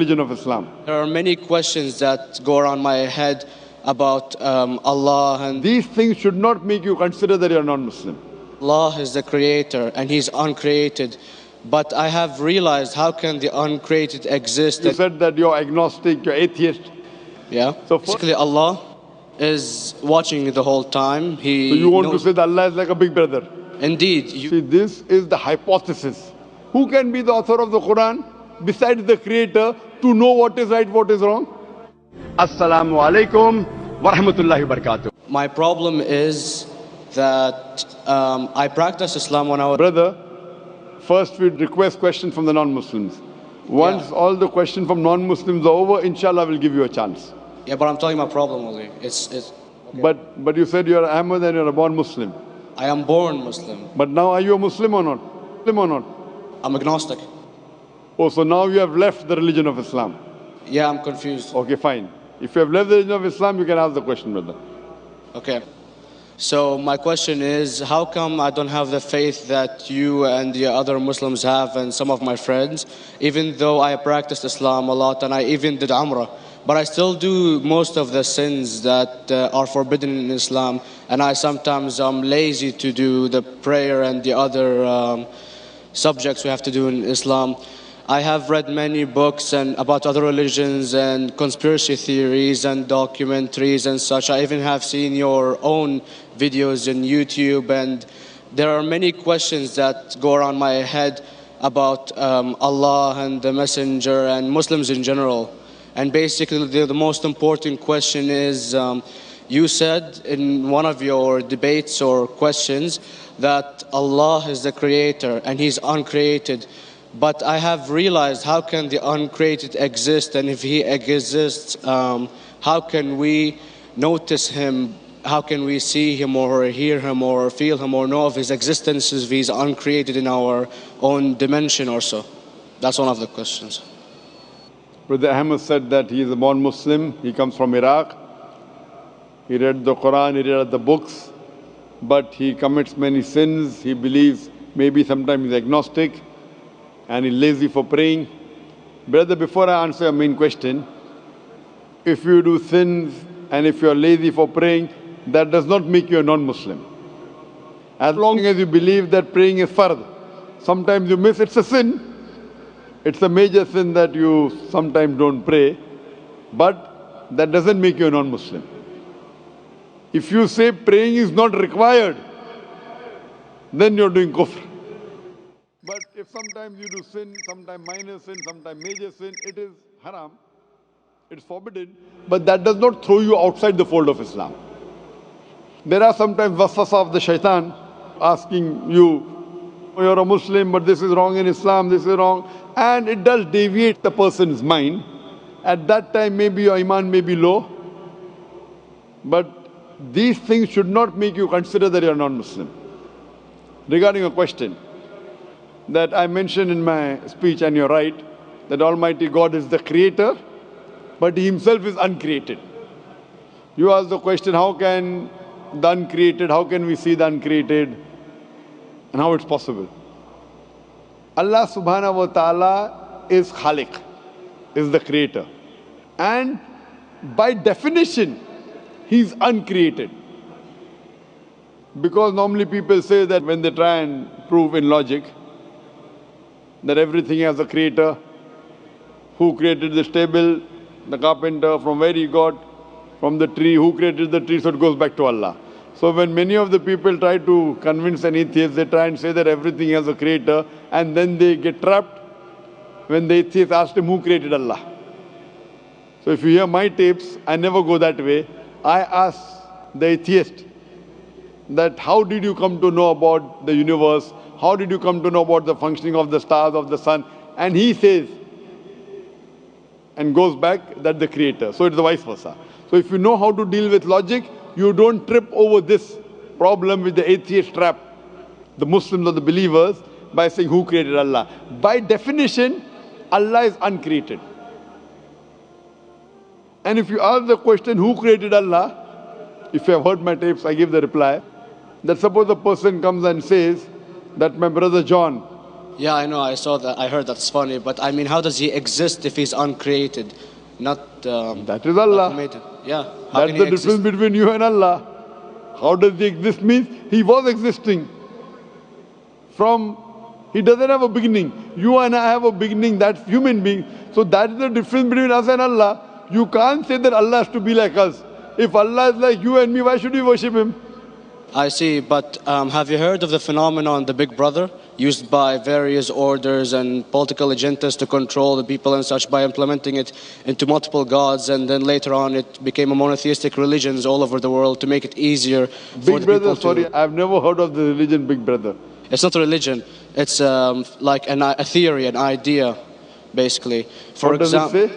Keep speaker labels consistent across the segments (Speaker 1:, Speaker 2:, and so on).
Speaker 1: religion of Islam.
Speaker 2: There are many questions that go around my head about Allah, and
Speaker 1: These things should not make you consider that you are non-Muslim.
Speaker 2: Allah is the creator and He's uncreated. But I have realized, how can the uncreated exist?
Speaker 1: You said that you're agnostic, you're atheist.
Speaker 2: Yeah.
Speaker 1: So
Speaker 2: Basically, Allah is watching the whole time.
Speaker 1: So you want to say that Allah is like a big brother.
Speaker 2: Indeed.
Speaker 1: See, this is the hypothesis. Who can be the author of the Quran besides the creator to know what is right, what is wrong? Assalamu alaikum wa rahmatullahi wa barakatuh.
Speaker 2: My problem is that I practice Islam when I was...
Speaker 1: Brother, first we request questions from the non-Muslims. Once all the questions from non-Muslims are over, inshallah we'll give you a chance.
Speaker 2: Yeah, but I'm telling my problem only. It's
Speaker 1: Okay. But you said you're Ahmad and you're a born Muslim.
Speaker 2: I am born Muslim.
Speaker 1: But now are you a Muslim or not? Muslim or not?
Speaker 2: I'm agnostic.
Speaker 1: Oh, so now you have left the religion of Islam.
Speaker 2: Yeah, I'm confused.
Speaker 1: Okay, fine. If you have left the religion of Islam, you can ask the question, brother.
Speaker 2: Okay. So my question is, how come I don't have the faith that you and the other Muslims have and some of my friends, even though I practiced Islam a lot and I even did Umrah, but I still do most of the sins that are forbidden in Islam, and I sometimes am lazy to do the prayer and the other subjects we have to do in Islam. I have read many books and about other religions and conspiracy theories and documentaries and such. I even have seen your own videos in YouTube, and there are many questions that go around my head about Allah and the Messenger and Muslims in general. And basically the most important question is, you said in one of your debates or questions that Allah is the creator and He's uncreated. But I have realized, how can the uncreated exist? And if He exists, how can we notice Him? How can we see Him or hear Him or feel Him or know of His existence if He's uncreated in our own dimension or so? That's one of the questions.
Speaker 1: Brother Ahmed said that he is a born Muslim. He comes from Iraq. He read the Quran, he read the books, but he commits many sins. He believes maybe sometimes he's agnostic and he's lazy for praying. Brother, before I answer your main question, if you do sins and if you're lazy for praying, that does not make you a non-Muslim. As long as you believe that praying is fard, sometimes you miss, it's a sin. It's a major sin that you sometimes don't pray, but that doesn't make you a non-Muslim. If you say praying is not required, then you're doing kufr. But if sometimes you do sin, sometimes minor sin, sometimes major sin, it is haram, it's forbidden, but that does not throw you outside the fold of Islam. There are sometimes waswasa of the shaitan asking you, you're a Muslim, but this is wrong in Islam, this is wrong. And it does deviate the person's mind. At that time, maybe your iman may be low. But these things should not make you consider that you're non-Muslim. Regarding a question that I mentioned in my speech, and you're right, that Almighty God is the creator, but He Himself is uncreated. You asked the question, how can the uncreated, how can we see the uncreated? And how it's possible. Allah subhanahu wa ta'ala is Khaliq, is the creator. And by definition, He's uncreated. Because normally people say that when they try and prove in logic that everything has a creator, who created this table, the carpenter, from where he got, from the tree, who created the tree, so it goes back to Allah. So when many of the people try to convince an atheist, they try and say that everything has a creator, and then they get trapped when the atheist asked him who created Allah. So if you hear my tapes, I never go that way. I ask the atheist that how did you come to know about the universe? How did you come to know about the functioning of the stars, of the sun? And he says, and goes back, that the creator. So it's the vice versa. So if you know how to deal with logic, you don't trip over this problem with the atheist trap, the Muslims or the believers, by saying who created Allah. By definition, Allah is uncreated. And if you ask the question, who created Allah? If you have heard my tapes, I give the reply, that suppose a person comes and says that my brother John,
Speaker 2: Yeah, I know. I saw that. I heard that's funny. But I mean, how does he exist if he's uncreated? Not.
Speaker 1: That is
Speaker 2: Not
Speaker 1: Allah.
Speaker 2: who made it. Yeah. How
Speaker 1: That's
Speaker 2: can
Speaker 1: the
Speaker 2: he
Speaker 1: difference
Speaker 2: exist?
Speaker 1: between you and Allah. How does he exist means he was existing. He doesn't have a beginning. You and I have a beginning, that's human being. So that's the difference between us and Allah. You can't say that Allah has to be like us. If Allah is like you and me, why should we worship Him?
Speaker 2: I see. But have you heard of the phenomenon, the Big Brother, used by various orders and political agendas to control the people and such by implementing it into multiple gods, and then later on it became a monotheistic religions all over the world to make it easier for
Speaker 1: Big
Speaker 2: the
Speaker 1: Brother,
Speaker 2: people to.
Speaker 1: sorry, I've never heard of the religion Big Brother.
Speaker 2: It's not a religion. It's like a theory, an idea, basically. For
Speaker 1: What does it say?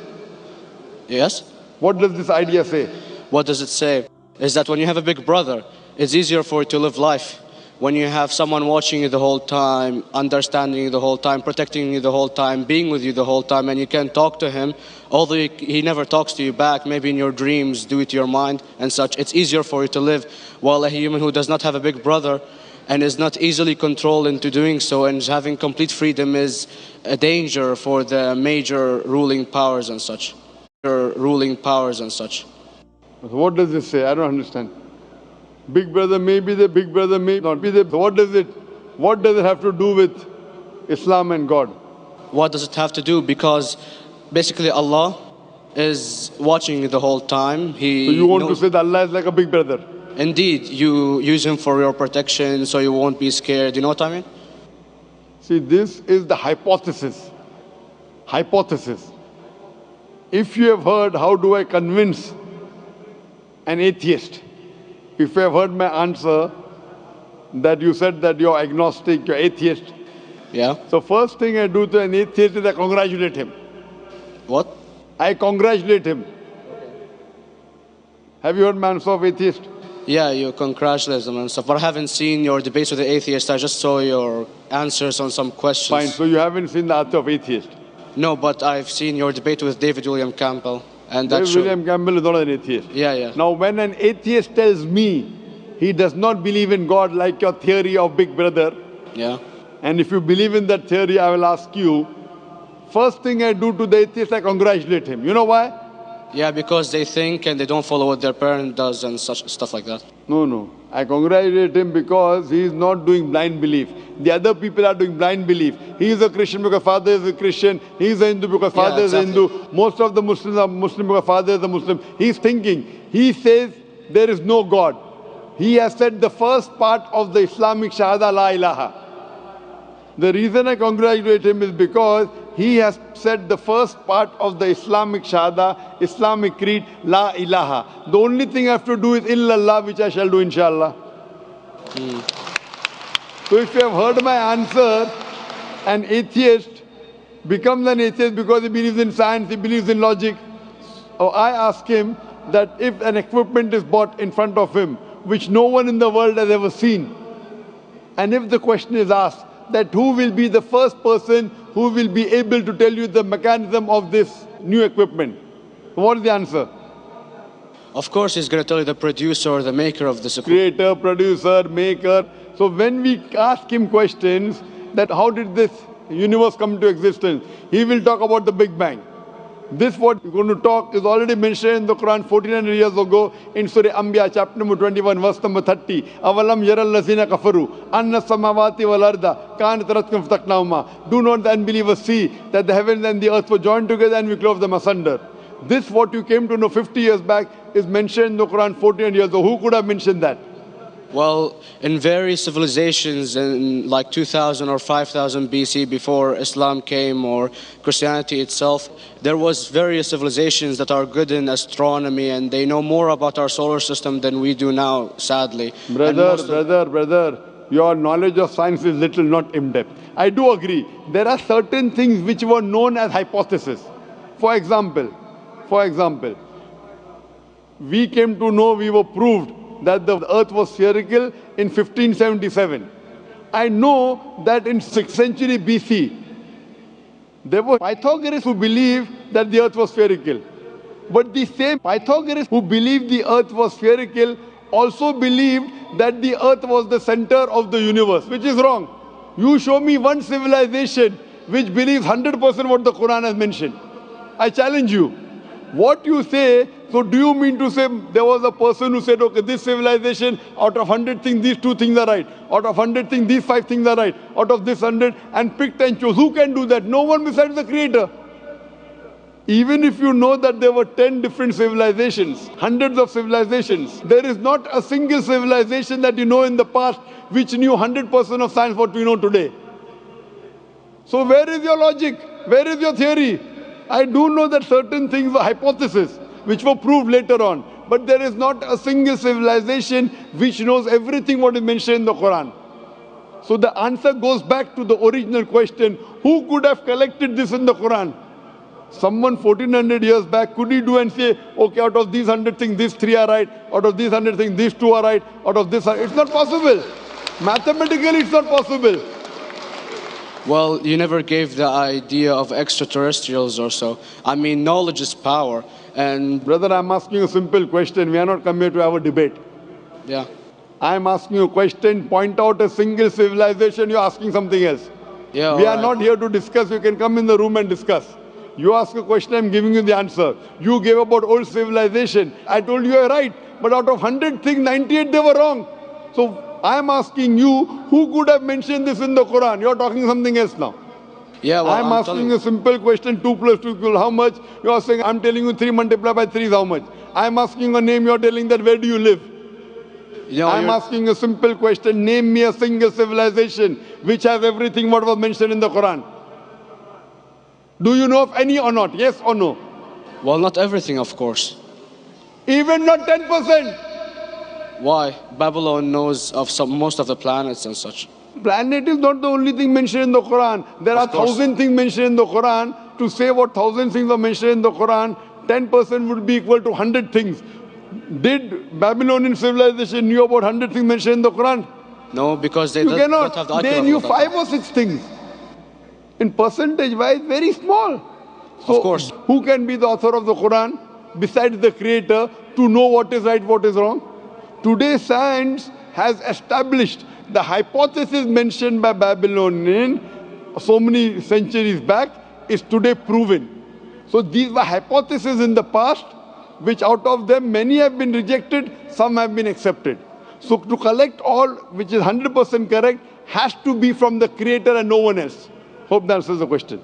Speaker 2: Yes?
Speaker 1: What does this idea say?
Speaker 2: What does it say? Is that when you have a big brother, it's easier for you to live life. When you have someone watching you the whole time, understanding you the whole time, protecting you the whole time, being with you the whole time, and you can talk to him, although he never talks to you back, maybe in your dreams, due to your mind and such, it's easier for you to live. While a human who does not have a big brother and is not easily controlled into doing so and is having complete freedom is a danger for the major ruling powers and such. Ruling powers and such.
Speaker 1: What does this say? I don't understand. Big Brother may be the Big Brother, may not be the. What does it have to do with Islam and God?
Speaker 2: What does it have to do? Because basically Allah is watching you the whole time.
Speaker 1: So you want to say that Allah is like a Big Brother?
Speaker 2: Indeed, you use him for your protection so you won't be scared. You know what I mean?
Speaker 1: See, this is the hypothesis. Hypothesis. If you have heard, how do I convince an atheist? If you have heard my answer, that you said that you're agnostic, you're atheist.
Speaker 2: Yeah.
Speaker 1: So first thing I do to an atheist is I congratulate him.
Speaker 2: What?
Speaker 1: I congratulate him. Have you heard my answer of atheist?
Speaker 2: Yeah, you congratulate them and stuff. But I haven't seen your debates with the atheist. I just saw your answers on some questions.
Speaker 1: Fine, so you haven't seen the answer of atheist.
Speaker 2: No, but I've seen your debate with David William Campbell. And that
Speaker 1: William Campbell is not an atheist.
Speaker 2: Yeah.
Speaker 1: Now, when an atheist tells me he does not believe in God like your theory of Big Brother,
Speaker 2: yeah.
Speaker 1: And if you believe in that theory, I will ask you, first thing I do to the atheist, I congratulate him. You know why?
Speaker 2: Yeah, because they think and they don't follow what their parent does and such stuff like that.
Speaker 1: No. I congratulate him because he is not doing blind belief. The other people are doing blind belief. He is a Christian because father is a Christian. He is a Hindu because father is a Hindu. Most of the Muslims are Muslim because father is a Muslim. He is thinking. He says there is no God. He has said the first part of the Islamic Shahada, La ilaha. The reason I congratulate him is because he has said the first part of the Islamic Shahada, Islamic Creed, La ilaha. The only thing I have to do is illallah, which I shall do inshallah. So if you have heard my answer, an atheist becomes an atheist because he believes in science, he believes in logic. Or I ask him that if an equipment is bought in front of him, which no one in the world has ever seen, and if the question is asked, that who will be the first person who will be able to tell you the mechanism of this new equipment? What is the answer?
Speaker 2: Of course, he's going to tell you the producer or the maker of this equipment.
Speaker 1: Creator, producer, maker. So when we ask him questions that how did this universe come into existence, he will talk about the Big Bang. This what we're going to talk is already mentioned in the Quran 1400 years ago in Surah Anbiya chapter number 21 verse number 30. Avalam yaral lazina kafaru anna samawati wal arda kanat ratkum fataqnahuma. Do not the unbelievers see that the heavens and the earth were joined together and we clove them asunder. This what you came to know 50 years back is mentioned in the Quran 1400 years ago. Who could have mentioned that?
Speaker 2: Well, in various civilizations in like 2000 or 5000 BC before Islam came or Christianity itself, there was various civilizations that are good in astronomy and they know more about our solar system than we do now, sadly.
Speaker 1: Brother, your knowledge of science is little, not in-depth. I do agree. There are certain things which were known as hypotheses. For example, we came to know, we were proved that the earth was spherical in 1577. I know that in 6th century BC, there were Pythagoras who believed that the earth was spherical. But the same Pythagoras who believed the earth was spherical also believed that the earth was the center of the universe, which is wrong. You show me one civilization which believes 100% what the Quran has mentioned. I challenge you. What you say, so do you mean to say there was a person who said, okay, this civilization, out of 100 things, these 2 things are right. Out of 100 things, these 5 things are right. Out of this 100, and picked and chose. Who can do that? No one besides the Creator. Even if you know that there were 10 different civilizations, hundreds of civilizations, there is not a single civilization that you know in the past which knew 100% of science what we know today. So where is your logic? Where is your theory? I do know that certain things were hypotheses which were proved later on, but there is not a single civilization which knows everything what is mentioned in the Quran. So the answer goes back to the original question, who could have collected this in the Quran? Someone 1400 years back, could he do and say, okay, out of these 100 things, these 3 are right, out of these 100 things, these 2 are right, out of this, it's not possible. Mathematically, it's not possible.
Speaker 2: Well, you never gave the idea of extraterrestrials or so. I mean, knowledge is power. And
Speaker 1: brother, I'm asking you a simple question. We are not come here to have a debate.
Speaker 2: Yeah.
Speaker 1: I'm asking you a question. Point out a single civilization. You're asking something else.
Speaker 2: Yeah.
Speaker 1: We are not here to discuss. You can come in the room and discuss. You ask a question, I'm giving you the answer. You gave about old civilization. I told you you're right. But out of 100 things, 98 they were wrong. So I'm asking you, who could have mentioned this in the Quran? You're talking something else now.
Speaker 2: Yeah, well,
Speaker 1: I'm asking a simple question, 2 plus 2 equals how much? You're saying, I'm telling you 3 multiplied by 3 is how much? I'm asking a name, you're telling that where do you live? I'm asking a simple question, name me a single civilization which has everything what was mentioned in the Quran. Do you know of any or not? Yes or no?
Speaker 2: Well, not everything, of course.
Speaker 1: Even not 10%.
Speaker 2: Why? Babylon knows of most of the planets and such.
Speaker 1: Planet is not the only thing mentioned in the Quran. There are 1,000 things mentioned in the Quran. To say what 1,000 things are mentioned in the Quran, 10% would be equal to 100 things. Did Babylonian civilization knew about 100 things mentioned in the Quran?
Speaker 2: No, because they
Speaker 1: don't
Speaker 2: have the
Speaker 1: They knew 5 or 6 things. In percentage wise, very small. So,
Speaker 2: of course.
Speaker 1: Who can be the author of the Quran besides the Creator to know what is right, what is wrong? Today, science has established the hypothesis mentioned by Babylonian so many centuries back is today proven. So these were hypotheses in the past, which out of them many have been rejected, some have been accepted. So to collect all which is 100% correct has to be from the Creator and no one else. Hope that answers the question.